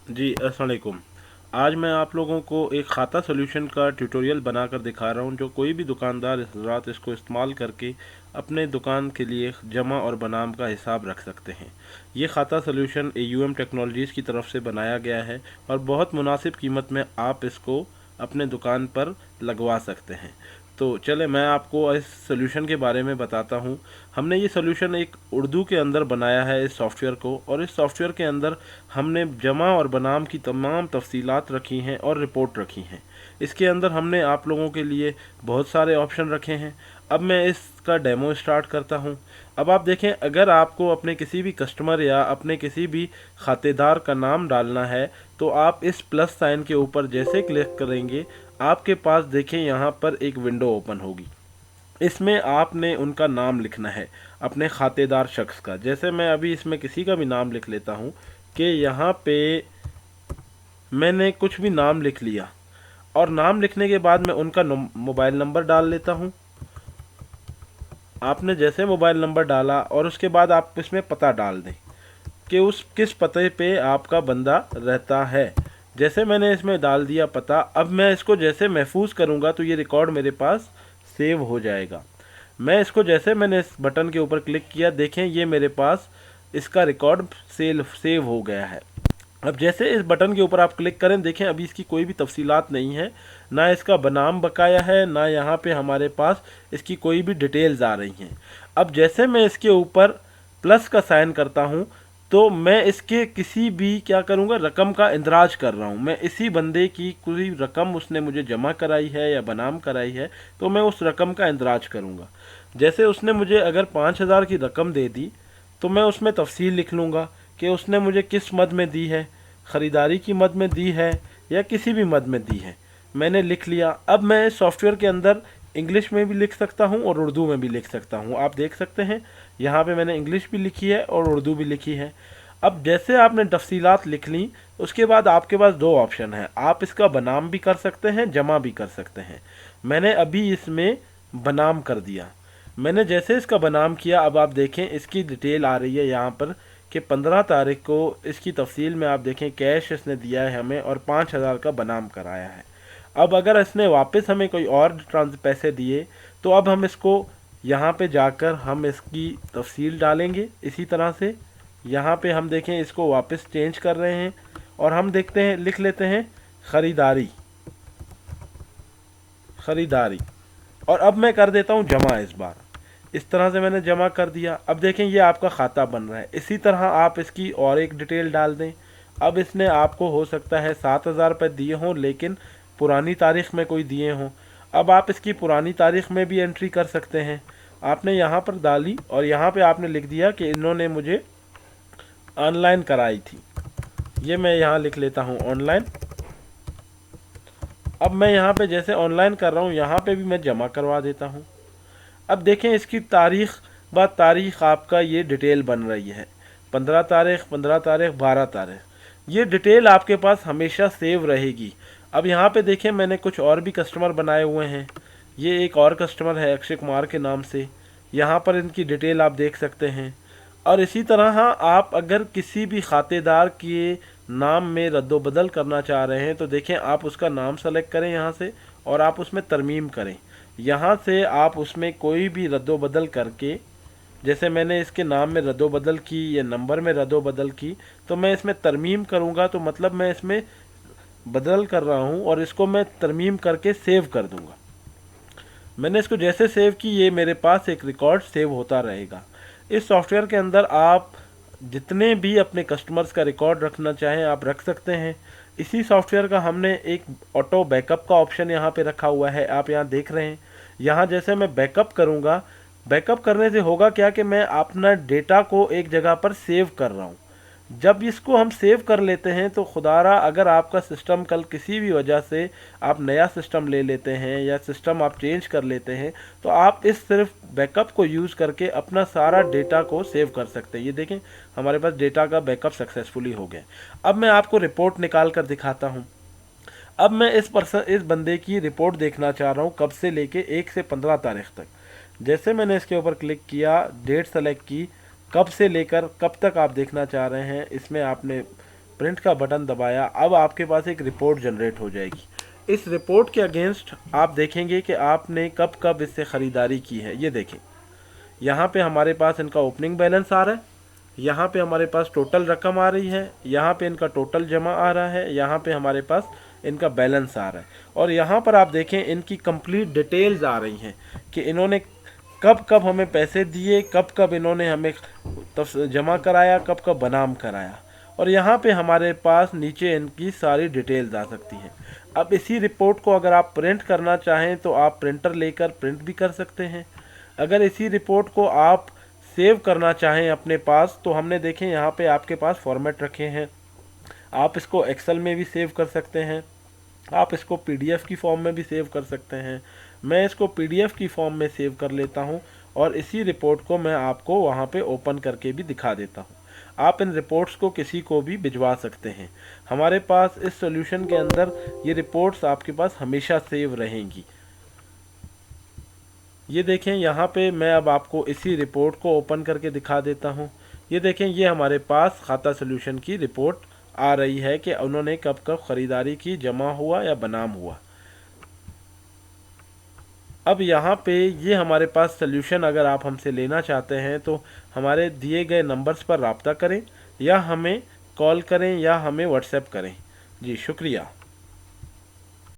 जी अस्सलाम वालेकुम। आज मैं आप लोगों को एक खाता सॉल्यूशन का ट्यूटोरियल बनाकर दिखा रहा हूं, जो कोई भी दुकानदार हज़रात इसको इस्तेमाल करके अपने दुकान के लिए जमा और बनाम का हिसाब रख सकते हैं। ये खाता सॉल्यूशन AUM टेक्नोलॉजीज़ की तरफ से बनाया गया है और बहुत मुनासिब कीमत में आप इसको अपने दुकान पर लगवा सकते हैं। तो चले मैं आपको इस सॉल्यूशन के बारे में बताता हूँ। हमने ये सॉल्यूशन एक उर्दू के अंदर बनाया है इस सॉफ्टवेयर को, और इस सॉफ्टवेयर के अंदर हमने जमा और बनाम की तमाम तफसीलात रखी हैं और रिपोर्ट रखी हैं। इसके अंदर हमने आप लोगों के लिए बहुत सारे ऑप्शन रखे हैं। अब मैं इसका डेमो स्टार्ट करता हूं। अब आप देखें, अगर आपको अपने किसी भी कस्टमर या अपने किसी भी खातेदार का नाम डालना है तो आप इस प्लस साइन के ऊपर जैसे क्लिक करेंगे, आपके पास देखें यहाँ पर एक विंडो ओपन होगी। इसमें आपने उनका नाम लिखना है, अपने खातेदार शख्स का। जैसे मैं अभी इसमें किसी का भी नाम लिख लेता हूँ कि यहाँ पे मैंने कुछ भी नाम लिख लिया, और नाम लिखने के बाद मैं उनका मोबाइल नंबर डाल लेता हूँ। आपने जैसे मोबाइल नंबर डाला और उसके बाद आप इसमें पता डाल दें कि उस किस पते पे आपका बंदा रहता है। जैसे मैंने इसमें डाल दिया पता, अब मैं इसको जैसे महफूज करूँगा तो ये रिकॉर्ड मेरे पास सेव हो जाएगा। मैं इसको जैसे मैंने इस बटन के ऊपर क्लिक किया, देखें ये मेरे पास इसका रिकॉर्ड सेव हो गया है। अब जैसे इस बटन के ऊपर आप क्लिक करें, देखें अभी इसकी कोई भी तफसीलात नहीं है, ना इसका बनाम बकाया है, ना यहाँ पे हमारे पास इसकी कोई भी डिटेल्स आ रही हैं। अब जैसे मैं इसके ऊपर प्लस का साइन करता हूँ तो मैं इसके किसी भी क्या करूँगा, रकम का इंदराज कर रहा हूँ। मैं इसी बंदे की कोई रकम उसने मुझे जमा कराई है या बनाम कराई है तो मैं उस रकम का इंदराज करूँगा। जैसे उसने मुझे अगर 5,000 की रकम दे दी तो मैं उसमें तफसील लिख लूँगा कि उसने मुझे किस मद में दी है, ख़रीदारी की मद में दी है या किसी भी मद में दी है। मैंने लिख लिया। अब मैं सॉफ्टवेयर के अंदर इंग्लिश में भी लिख सकता हूँ और उर्दू में भी लिख सकता हूँ। आप देख सकते हैं यहाँ पे मैंने इंग्लिश भी लिखी है और उर्दू भी लिखी है। अब जैसे आपने तफसीलात लिख ली, उसके बाद आपके पास दो ऑप्शन है, आप इसका बनाम भी कर सकते हैं, जमा भी कर सकते हैं। मैंने अभी इसमें बनाम कर दिया। मैंने जैसे इसका बनाम किया, अब आप देखें इसकी डिटेल आ रही है यहाँ पर कि 15 तारीख को इसकी तफसील में आप देखें कैश इसने दिया है हमें और 5,000 का बनाम कराया है। अब अगर इसने वापस हमें कोई और पैसे दिए तो अब हम इसको यहाँ पे जाकर हम इसकी तफसील डालेंगे। इसी तरह से यहाँ पे हम देखें इसको वापस चेंज कर रहे हैं और हम देखते हैं, लिख लेते हैं ख़रीदारी, ख़रीदारी, और अब मैं कर देता हूँ जमा। इस बार इस तरह से मैंने जमा कर दिया। अब देखें ये आपका खाता बन रहा है। इसी तरह आप इसकी और एक डिटेल डाल दें। अब इसने आपको हो सकता है 7,000 रुपये दिए हों लेकिन पुरानी तारीख में कोई दिए हों। अब आप इसकी पुरानी तारीख में भी एंट्री कर सकते हैं। आपने यहाँ पर डाली और यहाँ पे आपने लिख दिया कि इन्होंने मुझे ऑनलाइन कराई थी। ये मैं यहाँ लिख लेता हूँ ऑनलाइन। अब मैं यहाँ पे जैसे ऑनलाइन कर रहा हूँ, यहाँ पे भी मैं जमा करवा देता हूँ। अब देखें इसकी तारीख ब तारीख आपका ये डिटेल बन रही है, 15 तारीख, 15 तारीख, 12 तारीख। ये डिटेल आपके पास हमेशा सेव रहेगी। अब यहाँ पे देखें मैंने कुछ और भी कस्टमर बनाए हुए हैं। ये एक और कस्टमर है अक्षय कुमार के नाम से, यहाँ पर इनकी डिटेल आप देख सकते हैं। और इसी तरह हाँ, आप अगर किसी भी खातेदार के नाम में रद्दोबदल करना चाह रहे हैं तो देखें आप उसका नाम सेलेक्ट करें यहाँ से और आप उसमें तरमीम करें। यहाँ से आप उसमें कोई भी रद्दोबदल करके, जैसे मैंने इसके नाम में रद्दोबदल की या नंबर में रद्दोबदल की, तो मैं इसमें तरमीम करूँगा तो मतलब मैं इसमें बदल कर रहा हूँ और इसको मैं तरमीम करके सेव कर दूँगा। मैंने इसको जैसे सेव की, ये मेरे पास एक रिकॉर्ड सेव होता रहेगा। इस सॉफ्टवेयर के अंदर आप जितने भी अपने कस्टमर्स का रिकॉर्ड रखना चाहें आप रख सकते हैं। इसी सॉफ्टवेयर का हमने एक ऑटो बैकअप का ऑप्शन यहाँ पे रखा हुआ है, आप यहाँ देख रहे हैं। यहाँ जैसे मैं बैकअप करूँगा, बैकअप करने से होगा क्या कि मैं अपना डेटा को एक जगह पर सेव कर रहा हूँ। जब इसको हम सेव कर लेते हैं तो खुदारा अगर आपका सिस्टम कल किसी भी वजह से आप नया सिस्टम ले लेते हैं या सिस्टम आप चेंज कर लेते हैं तो आप इस सिर्फ बैकअप को यूज़ करके अपना सारा डेटा को सेव कर सकते हैं। ये देखें हमारे पास डेटा का बैकअप सक्सेसफुली हो गया। अब मैं आपको रिपोर्ट निकाल कर दिखाता हूँ। अब मैं इस बंदे की रिपोर्ट देखना चाह रहा हूँ कब से लेके 1 से 15 तारीख तक। जैसे मैंने इसके ऊपर क्लिक किया, डेट सेलेक्ट की, कब से लेकर कब तक आप देखना चाह रहे हैं, इसमें आपने प्रिंट का बटन दबाया, अब आपके पास एक रिपोर्ट जनरेट हो जाएगी। इस रिपोर्ट के अगेंस्ट आप देखेंगे कि आपने कब कब इससे ख़रीदारी की है। ये देखें, यहाँ पे हमारे पास इनका ओपनिंग बैलेंस आ रहा है, यहाँ पे हमारे पास टोटल रकम आ रही है, यहाँ पे इनका टोटल जमा आ रहा है, यहाँ पे हमारे पास इनका बैलेंस आ रहा है, और यहाँ पर आप देखें इनकी कंप्लीट डिटेल्स आ रही हैं कि इन्होंने कब कब हमें पैसे दिए, कब कब इन्होंने हमें जमा कराया, कब कब बनाम कराया। और यहाँ पे हमारे पास नीचे इनकी सारी डिटेल्स आ सकती हैं। अब इसी रिपोर्ट को अगर आप प्रिंट करना चाहें तो आप प्रिंटर लेकर प्रिंट भी कर सकते हैं। अगर इसी रिपोर्ट को आप सेव करना चाहें अपने पास, तो हमने देखें यहाँ पे आपके पास फॉर्मेट रखे हैं। आप इसको एक्सेल में भी सेव कर सकते हैं, आप इसको पीडीएफ की फॉर्म में भी सेव कर सकते हैं। मैं इसको पीडीएफ की फॉर्म में सेव कर लेता हूँ और इसी रिपोर्ट को मैं आपको वहाँ पे ओपन करके भी दिखा देता हूँ। आप इन रिपोर्ट्स को किसी को भी भिजवा सकते हैं। हमारे पास इस सॉल्यूशन के अंदर ये रिपोर्ट्स आपके पास हमेशा सेव रहेंगी। ये देखें, यहाँ पे मैं अब आपको इसी रिपोर्ट को ओपन करके दिखा देता हूँ। ये देखें, ये हमारे पास खाता सॉल्यूशन की रिपोर्ट आ रही है कि उन्होंने कब कब ख़रीदारी की, जमा हुआ या बनाम हुआ। अब यहाँ पे ये हमारे पास सॉल्यूशन अगर आप हमसे लेना चाहते हैं तो हमारे दिए गए नंबर्स पर रब्ता करें, या हमें कॉल करें, या हमें व्हाट्सएप करें। जी शुक्रिया।